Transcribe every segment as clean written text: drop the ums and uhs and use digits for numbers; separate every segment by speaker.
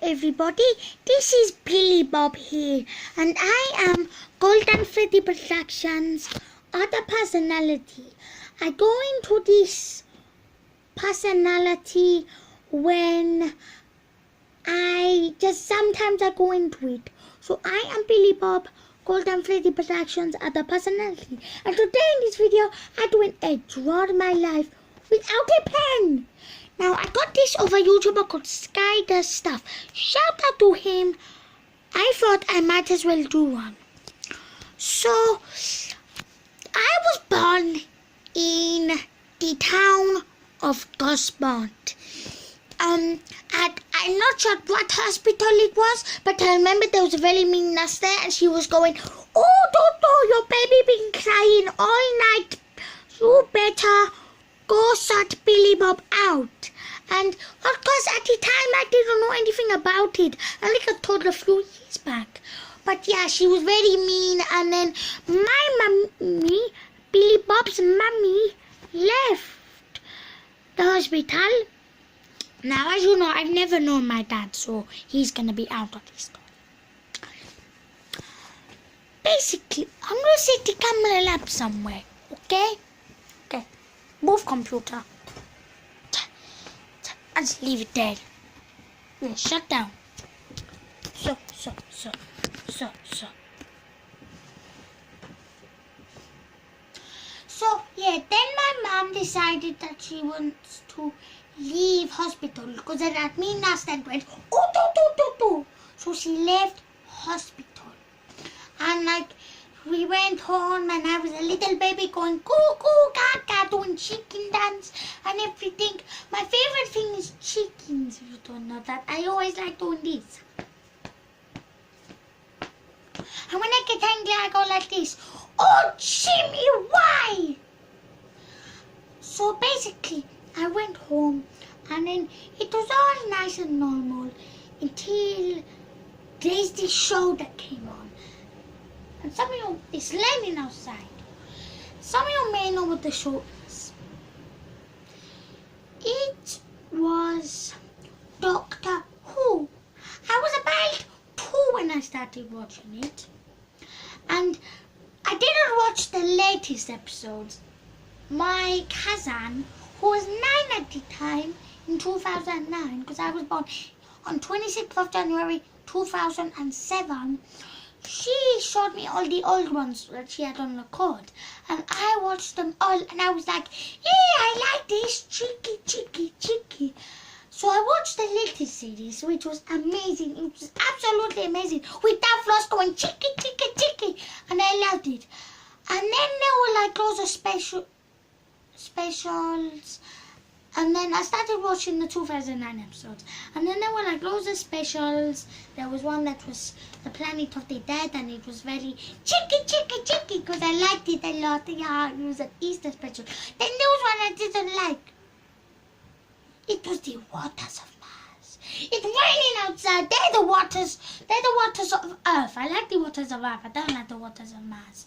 Speaker 1: everybody, this is Billybob here, and I am Golden Freddy Productions other personality. I go into this personality when sometimes I go into it. So I am Billybob, Golden Freddy Productions other personality, and today in this video I'm doing a draw my life without a pen. Now, I got this of a YouTuber called Sky Does Stuff. Shout out to him. I thought I might as well do one. So, I was born in the town of Gosbond. I'm not sure what hospital it was, but I remember there was a very mean nurse there, and she was going, "Oh, Toto, your baby been crying all night. You better go sort Billybob out." And of course at the time I didn't know anything about it. I think I told her a few years back. But yeah, she was very mean, and then my mummy, Billybob's mummy, left the hospital. Now, as you know, I've never known my dad, so he's gonna be out of this story. Basically, I'm gonna set the camera up somewhere, okay? Okay. Move, computer. I'll just leave it there. Yeah, shut down. So. So, yeah, then my mom decided that she wants to leave hospital because then that mean nurse then went, "Oh, So she left hospital. And we went home, and I was a little baby going cuckoo, gaga, doing chicken dance and everything. My favorite thing is chickens, if you don't know that. I always like doing this. And when I get angry, I go like this. "Oh, Jimmy, why?" So basically, I went home, and then it was all nice and normal until there's this show that came on. And some of you, it's raining outside. Some of you may know what the show is. It was Doctor Who. I was about 2 when I started watching it. And I didn't watch the latest episodes. My cousin, who was 9 at the time, in 2009, because I was born on 26th of January 2007, she showed me all the old ones that she had on record, and I watched them all, and I was like, "Yeah, I like this, cheeky." So I watched the latest series, which was amazing. It was absolutely amazing, with that floss going cheeky, and I loved it. And then there were loads of specials. And then I started watching the 2009 episodes. And then there were loads of specials. There was one that was the Planet of the Dead, and it was very cheeky, because I liked it a lot. Yeah, it was an Easter special. Then there was one I didn't like. It was the waters of Mars. It's raining outside. They're the waters of Earth. I like the waters of Earth. I don't like the waters of Mars.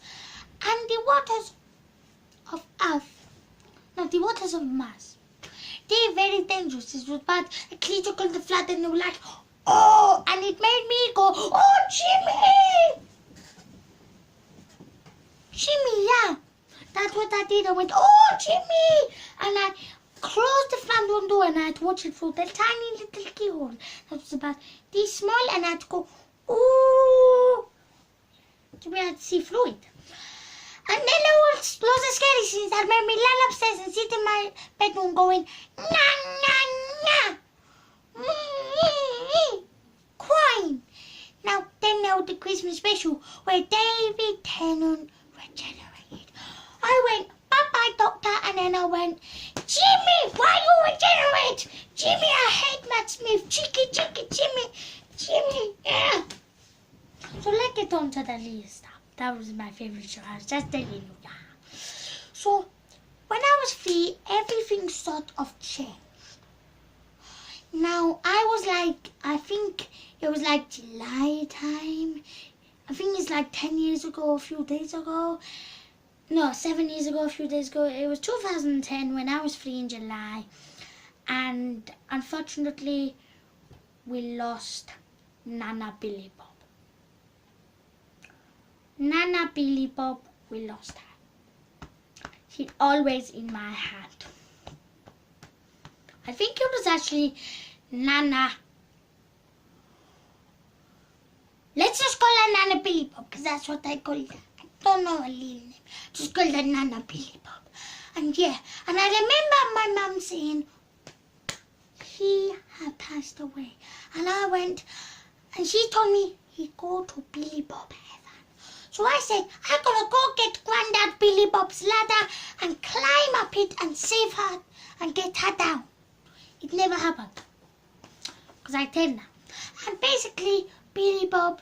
Speaker 1: And the waters of Earth. No, the waters of Mars. They're very dangerous. It was bad. A creature called the flood, and they were like, "Oh!" And it made me go, "Oh, Jimmy!" Jimmy, yeah. That's what I did. I went, "Oh, Jimmy!" And I closed the front window, and I had to watch it through the tiny little keyhole. That was about this small, and I had to go, "Ooh!" to be able to see through it. And then there was lots of scary scenes that made me run upstairs and sit in my bedroom going, crying. Now, then there was the Christmas special where David Tennant regenerated. I went, "Bye-bye, doctor," and then I went, "Jimmy, why you regenerate? Jimmy, I hate Matt Smith. Cheeky, Jimmy, yeah." So let's get on to the real stuff. That was my favorite show. I was just telling you. Yeah. So, when I was 3, everything sort of changed. Now, I think it was July time. I think it's 10 years ago, a few days ago. No, 7 years ago, a few days ago. It was 2010 when I was 3 in July. And unfortunately, we lost Nana Billybob. Nana Billybob, we lost her. She's always in my hand. I think it was actually Nana. Let's just call her Nana Billybob because that's what I call her. I don't know her real name. Just call her Nana Billybob. And yeah, and I remember my mum saying he had passed away. And I went and she told me he go to Billybob heaven. So I said, I gotta go get Grandad Billybob's ladder and climb up it and save her and get her down. It never happened. Because I tell now. And basically, Billybob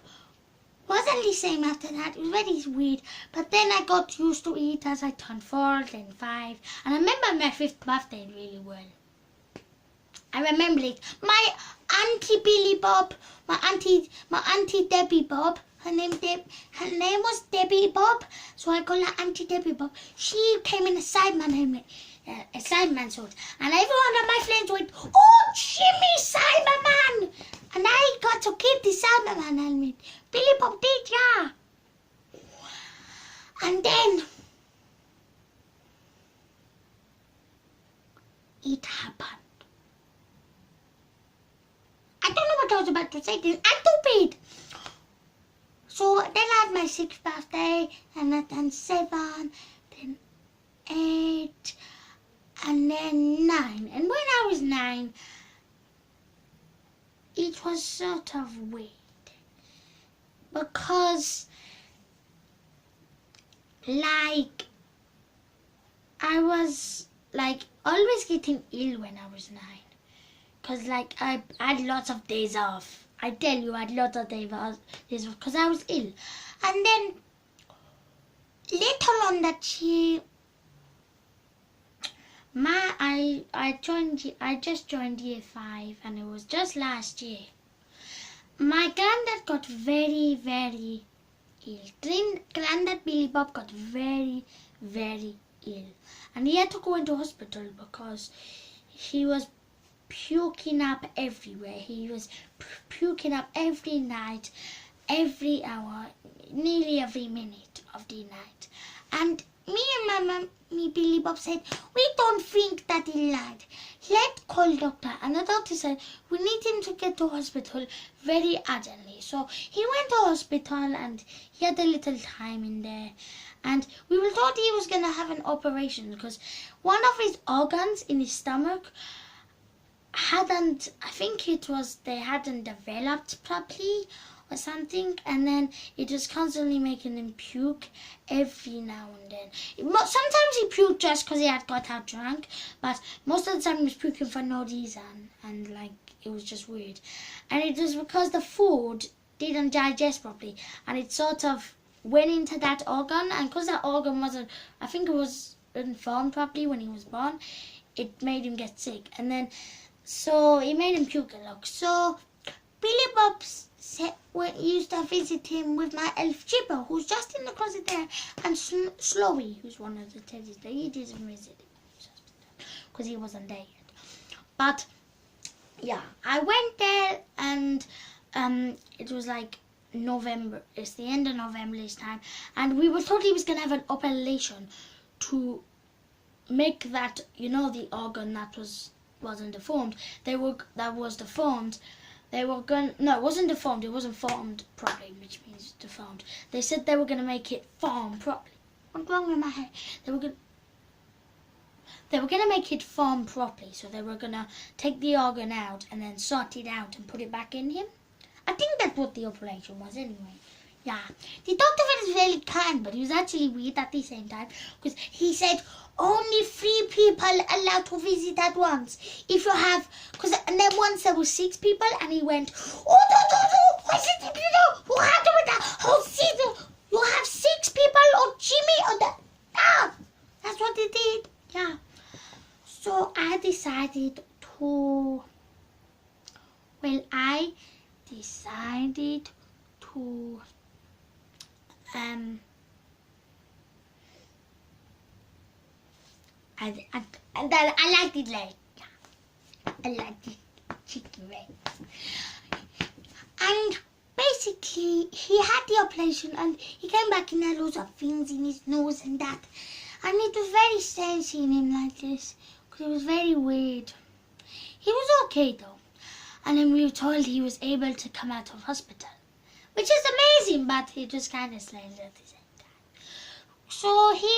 Speaker 1: wasn't the same after that. It was very weird. But then I got used to it as I turned 4, then 5. And I remember my 5th birthday really well. I remember it. My auntie Billybob, my auntie Debbie Bob, her name was Debbie Bob, so I call her Auntie Debbie Bob. She came in a Sideman helmet, a Sideman suit, and everyone of my friends went, "Oh, Jimmy Cyberman!" And I got to keep the Cyberman helmet. Billybob did, yeah. And then it happened. I don't know what I was about to say. I'm stupid. So then I had my 6th birthday, and then 7, then 8, and then 9. And when I was 9, it was sort of weird. Because, like, I was, like, always getting ill when I was 9. Because, like, I had lots of days off. I tell you, I had lots of days off because I was ill. And then, later on that year, I just joined year 5, and it was just last year. My granddad got very, very ill. Granddad Billybob got very, very ill. And he had to go into hospital because he was puking up everywhere. He was puking up every night, every hour, nearly every minute of the night. And me and my mummy Billybob said, we don't think that he lied. Let's call doctor. And the doctor said, we need him to get to hospital very urgently. So he went to hospital and he had a little time in there. And we were told he was going to have an operation because one of his organs in his stomach they hadn't developed properly or something, and then it was constantly making him puke every now and then. Sometimes he puked just because he had got out drunk, but most of the time he was puking for no reason, and like it was just weird. And it was because the food didn't digest properly, and it sort of went into that organ, and because that organ wasn't formed properly when he was born, it made him get sick, and then so it made him puke a lot. So Billybob used to visit him with my elf Chipper, who's just in the closet there, and Slowy, who's one of the teddies there. He didn't visit him because he wasn't there yet. But yeah, I went there, and it was like November. It's the end of November this time, and we were told he was going to have an operation to make that, the organ that wasn't deformed. It wasn't deformed. It wasn't formed properly, which means deformed. They said they were going to make it form properly. What's wrong with my head? They were going to make it form properly, so they were going to take the organ out and then sort it out and put it back in him. I think that's what the operation was anyway. Yeah, the doctor was really kind, but he was actually weird at the same time because he said only 3 people allowed to visit at once. If you have, and then once there were 6 people, and he went, you have 6 people, or Jimmy, or that. That's what he did. Yeah. So I decided to I liked it like, I liked it chicken wings. And basically, he had the operation and he came back and had loads of things in his nose and that. And it was very strange seeing him like this, because it was very weird. He was okay though. And then we were told he was able to come out of hospital, which is amazing, but it was kind of strange at the same time. So he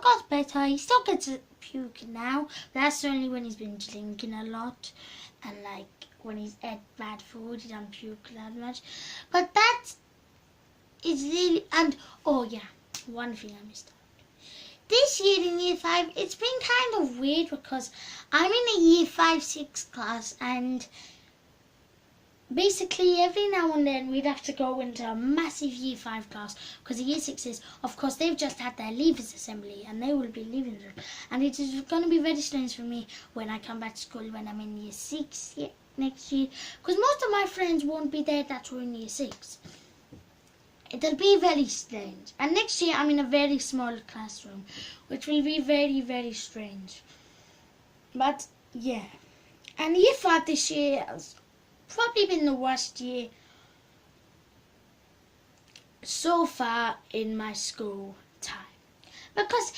Speaker 1: got better. He still gets a puke now, but that's only when he's been drinking a lot, and like when he's ate bad food, he doesn't puke that much. But that is really, and oh yeah, one thing I missed out. This year in Year 5, it's been kind of weird because I'm in a Year 5-6 class, and basically every now and then we'd have to go into a massive Year 5 class because the Year 6s, of course, they've just had their leavers assembly and they will be leaving them. And it is going to be very strange for me when I come back to school when I'm in Year 6 next year, because most of my friends won't be there that were in Year 6. It'll be very strange. And next year I'm in a very small classroom, which will be very, very strange. But yeah. And Year 5 this year has probably been the worst year so far in my school time. Because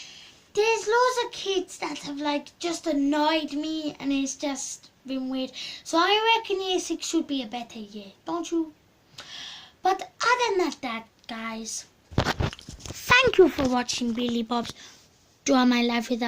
Speaker 1: there's loads of kids that have like just annoyed me, and it's just been weird. So I reckon Year 6 should be a better year, don't you? But other than that, guys, thank you for watching Billy Bob's Draw My Life Without